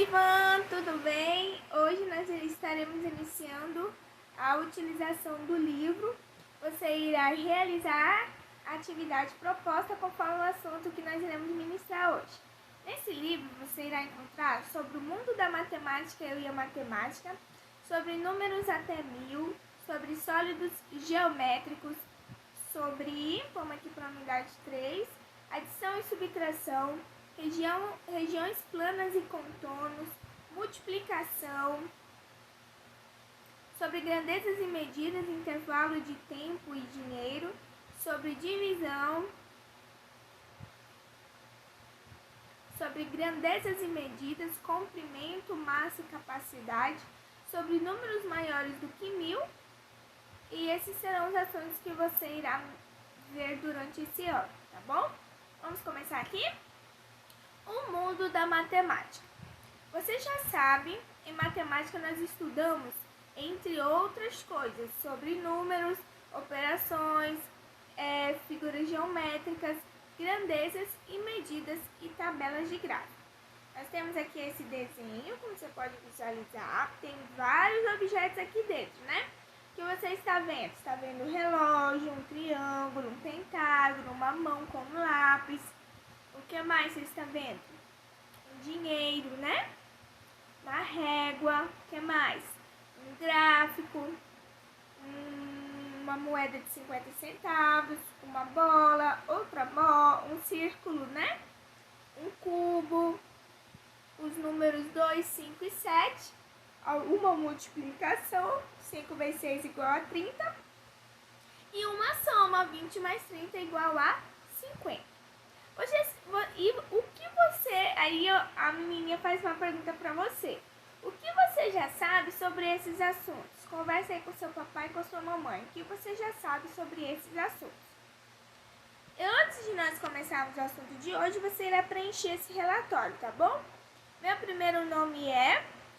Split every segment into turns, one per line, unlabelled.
Oi, Ivan, tudo bem? Hoje nós estaremos iniciando a utilização do livro. Você irá realizar a atividade proposta conforme o assunto que nós iremos ministrar hoje. Nesse livro você irá encontrar sobre o mundo da matemática e a matemática, sobre números até 1000, sobre sólidos geométricos, sobre, vamos aqui para a unidade 3, adição e subtração, regiões planas e contornos, multiplicação, sobre grandezas e medidas, intervalo de tempo e dinheiro, sobre divisão, sobre grandezas e medidas, comprimento, massa e capacidade, sobre números maiores do que 1000, e esses serão os assuntos que você irá ver durante esse ano, tá bom? Vamos começar aqui? O mundo da matemática. Você já sabe, em matemática nós estudamos, entre outras coisas, sobre números, operações, figuras geométricas, grandezas e medidas e tabelas de gráfico. Nós temos aqui esse desenho, como você pode visualizar, tem vários objetos aqui dentro, né? O que você está vendo? Está vendo um relógio, um triângulo, um pentágono, uma mão com um lápis. O que mais você está vendo? Um dinheiro, né? Uma régua. O que mais? Um gráfico. Uma moeda de 50 centavos. Uma bola. Outra bola. Um círculo, né? Um cubo. Os números 2, 5 e 7. Uma multiplicação. 5 vezes 6 igual a 30. E uma soma. 20 mais 30 igual a 50. E o que você... Aí a menininha faz uma pergunta para você. O que você já sabe sobre esses assuntos? Converse aí com seu papai e com sua mamãe. O que você já sabe sobre esses assuntos? Antes de nós começarmos o assunto de hoje, você irá preencher esse relatório, tá bom? Meu primeiro nome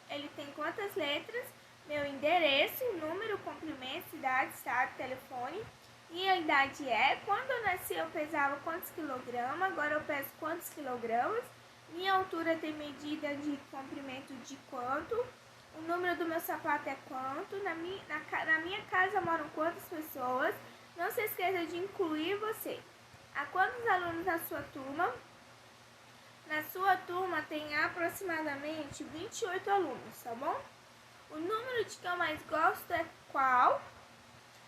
ele tem quantas letras? Meu endereço, número, comprimento, cidade, estado, telefone. Minha idade quando eu nasci eu pesava quantos quilogramas, agora eu peso quantos quilogramas. Minha altura tem medida de comprimento de quanto. O número do meu sapato é quanto. Na minha casa moram quantas pessoas. Não se esqueça de incluir você. Há quantos alunos na sua turma? Na sua turma tem aproximadamente 28 alunos, tá bom? O número de que eu mais gosto é qual?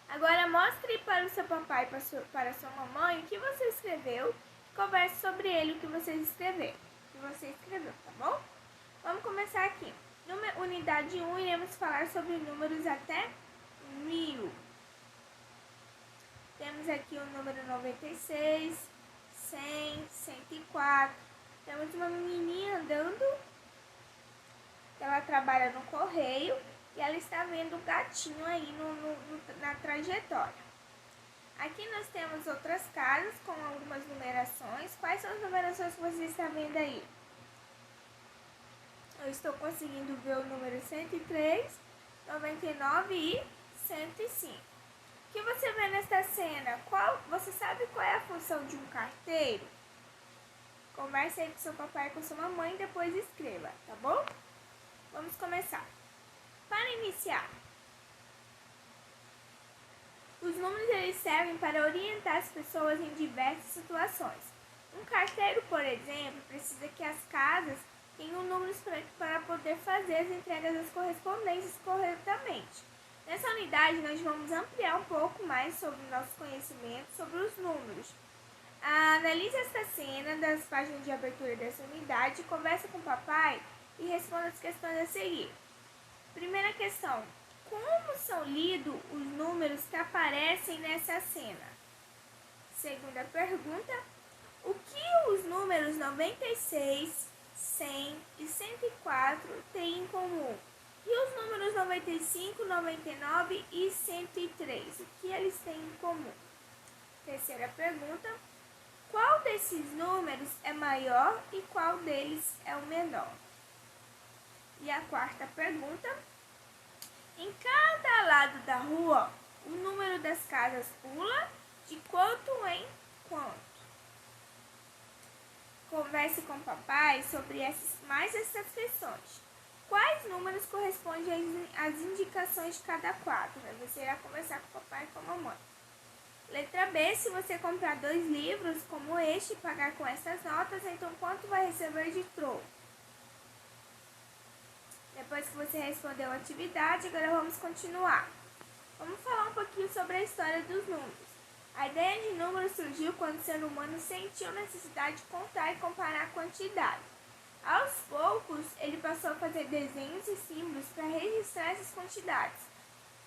Agora mostre para o seu papai e para a sua mamãe o que você escreveu. Converse sobre ele o que você escreveu, tá bom? Vamos começar aqui. Unidade 1, iremos falar sobre números até 1000. Temos aqui o número 96, 100, 104. Temos uma menininha andando. Ela trabalha no correio. E ela está vendo o gatinho aí na trajetória. Aqui nós temos outras casas com algumas numerações. Quais são as numerações que você está vendo aí? Eu estou conseguindo ver o número 103, 99 e 105. O que você vê nesta cena? Você sabe qual é a função de um carteiro? Converse aí com seu papai e com sua mamãe e depois escreva, tá bom? Vamos começar. Para iniciar, os números eles servem para orientar as pessoas em diversas situações. Um carteiro, por exemplo, precisa que as casas tenham números para poder fazer as entregas das correspondências corretamente. Nessa unidade, nós vamos ampliar um pouco mais sobre o nosso conhecimento sobre os números. Analise esta cena das páginas de abertura dessa unidade, converse com o papai e responda as questões a seguir. Primeira questão. Como são lidos os números que aparecem nessa cena? Segunda pergunta. O que os números 96, 100 e 104 têm em comum? E os números 95, 99 e 103? O que eles têm em comum? Terceira pergunta. Qual desses números é maior e qual deles é o menor? E a quarta pergunta. Em cada lado da rua, o número das casas pula de quanto em quanto? Converse com o papai sobre mais essas questões. Quais números correspondem às indicações de cada quadro? Você irá conversar com o papai e com a mamãe. Letra B, se você comprar 2 livros como este e pagar com essas notas, então quanto vai receber de troco? Depois que você respondeu a atividade, agora vamos continuar. Vamos falar um pouquinho sobre a história dos números. A ideia de números surgiu quando o ser humano sentiu necessidade de contar e comparar a quantidade. Aos poucos, ele passou a fazer desenhos e símbolos para registrar essas quantidades.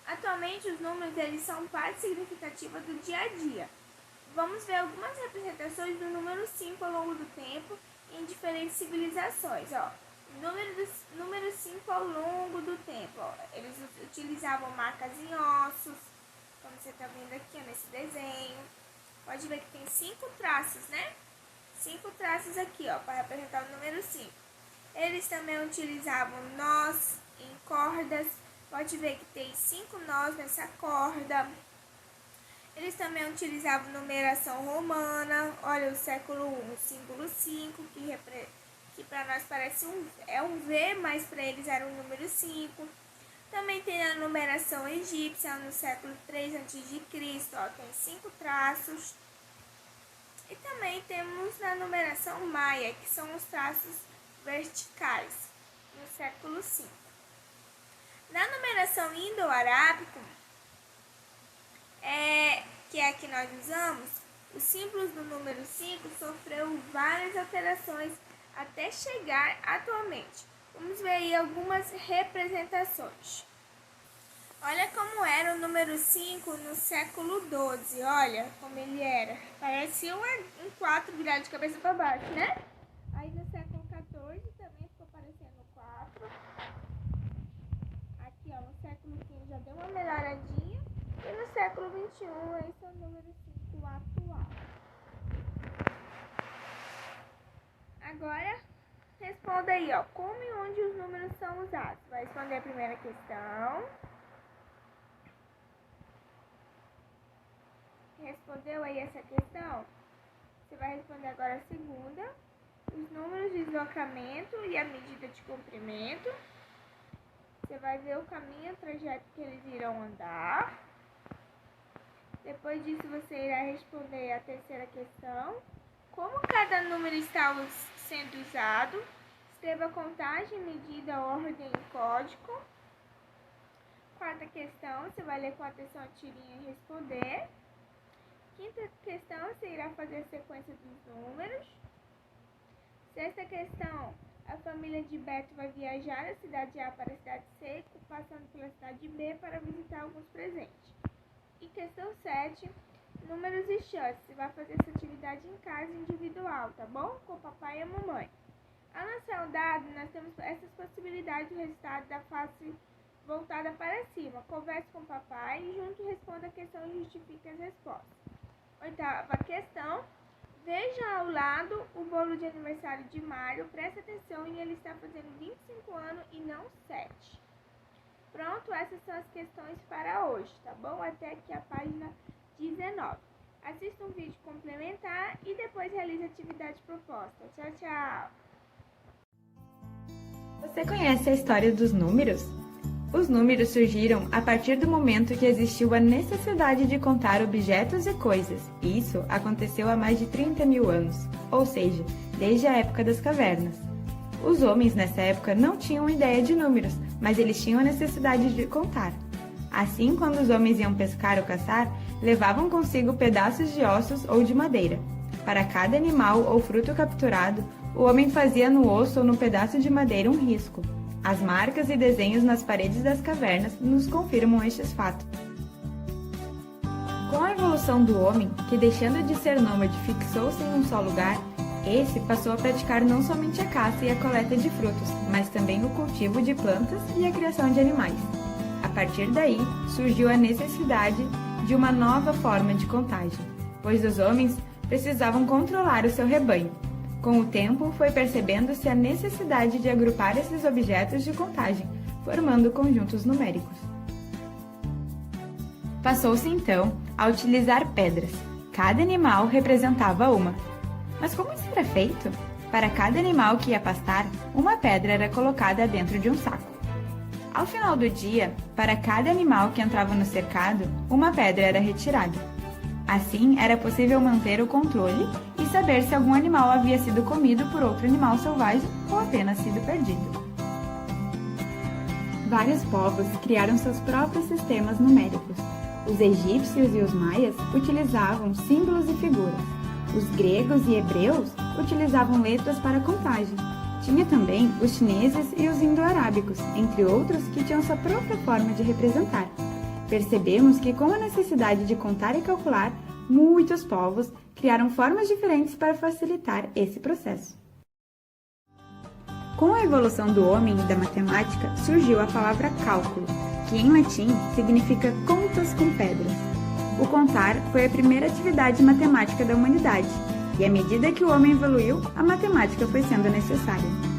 Atualmente, os números eles são parte significativa do dia a dia. Vamos ver algumas representações do número 5 ao longo do tempo em diferentes civilizações. Número 5 ao longo do tempo. Eles utilizavam marcas em ossos, como você está vendo aqui nesse desenho. Pode ver que tem 5 traços, né? 5 traços aqui, para representar o número 5. Eles também utilizavam nós em cordas. Pode ver que tem 5 nós nessa corda. Eles também utilizavam numeração romana. Olha, o século I, o símbolo 5, que para nós parece um V, mas para eles era o número 5. Também tem a numeração egípcia no século 3 a.C., tem 5 traços. E também temos na numeração maia, que são os traços verticais, no século 5. Na numeração indo-arábica, que é a que nós usamos, os símbolos do número 5 sofreu várias alterações até chegar atualmente. Vamos ver aí algumas representações. Olha como era o número 5 no século XII, olha como ele era. Parecia um 4 virado de cabeça para baixo, né? Aí no século XIV também ficou parecendo 4. Aqui, no século XV já deu uma melhoradinha. E no século XXI, esse é o número 5 atual. Agora, responda aí, como e onde os números são usados. Vai responder a primeira questão. Respondeu aí essa questão? Você vai responder agora a segunda. Os números de deslocamento e a medida de comprimento. Você vai ver o caminho, o trajeto que eles irão andar. Depois disso, você irá responder a terceira questão. Como cada número está sendo usado? Escreva a contagem, medida, ordem e código. Quarta questão, você vai ler com atenção a tirinha e responder. Quinta questão, você irá fazer a sequência dos números. Sexta questão, a família de Beto vai viajar da cidade A para a cidade C, passando pela cidade B para visitar alguns presentes. E questão 7, números e chances. Você vai fazer essa atividade em casa individual, tá bom? Com o papai e a mamãe. Ao lançar um dado, nós temos essas possibilidades do resultado da face voltada para cima. Converse com o papai e junto responda a questão e justifique as respostas. Oitava questão. Veja ao lado o bolo de aniversário de Mário. Preste atenção e ele está fazendo 25 anos e não 7. Pronto, essas são as questões para hoje, tá bom? Até aqui a página 19. Assista um vídeo complementar e depois realize a atividade proposta. Tchau, tchau!
Você conhece a história dos números? Os números surgiram a partir do momento que existiu a necessidade de contar objetos e coisas. Isso aconteceu há mais de 30 mil anos, ou seja, desde a época das cavernas. Os homens nessa época não tinham ideia de números, mas eles tinham a necessidade de contar. Assim, quando os homens iam pescar ou caçar, levavam consigo pedaços de ossos ou de madeira. Para cada animal ou fruto capturado, o homem fazia no osso ou no pedaço de madeira um risco. As marcas e desenhos nas paredes das cavernas nos confirmam estes fatos. Com a evolução do homem, que deixando de ser nômade fixou-se em um só lugar, esse passou a praticar não somente a caça e a coleta de frutos, mas também o cultivo de plantas e a criação de animais. A partir daí, surgiu a necessidade de uma nova forma de contagem, pois os homens precisavam controlar o seu rebanho. Com o tempo, foi percebendo-se a necessidade de agrupar esses objetos de contagem, formando conjuntos numéricos. Passou-se então a utilizar pedras. Cada animal representava uma. Mas como isso era feito? Para cada animal que ia pastar, uma pedra era colocada dentro de um saco. Ao final do dia, para cada animal que entrava no cercado, uma pedra era retirada. Assim, era possível manter o controle e saber se algum animal havia sido comido por outro animal selvagem ou apenas sido perdido. Vários povos criaram seus próprios sistemas numéricos. Os egípcios e os maias utilizavam símbolos e figuras. Os gregos e hebreus utilizavam letras para contagem. Tinha também os chineses e os indo-arábicos, entre outros que tinham sua própria forma de representar. Percebemos que, com a necessidade de contar e calcular, muitos povos criaram formas diferentes para facilitar esse processo. Com a evolução do homem e da matemática, surgiu a palavra cálculo, que em latim significa contas com pedras. O contar foi a primeira atividade matemática da humanidade, e à medida que o homem evoluiu, a matemática foi sendo necessária.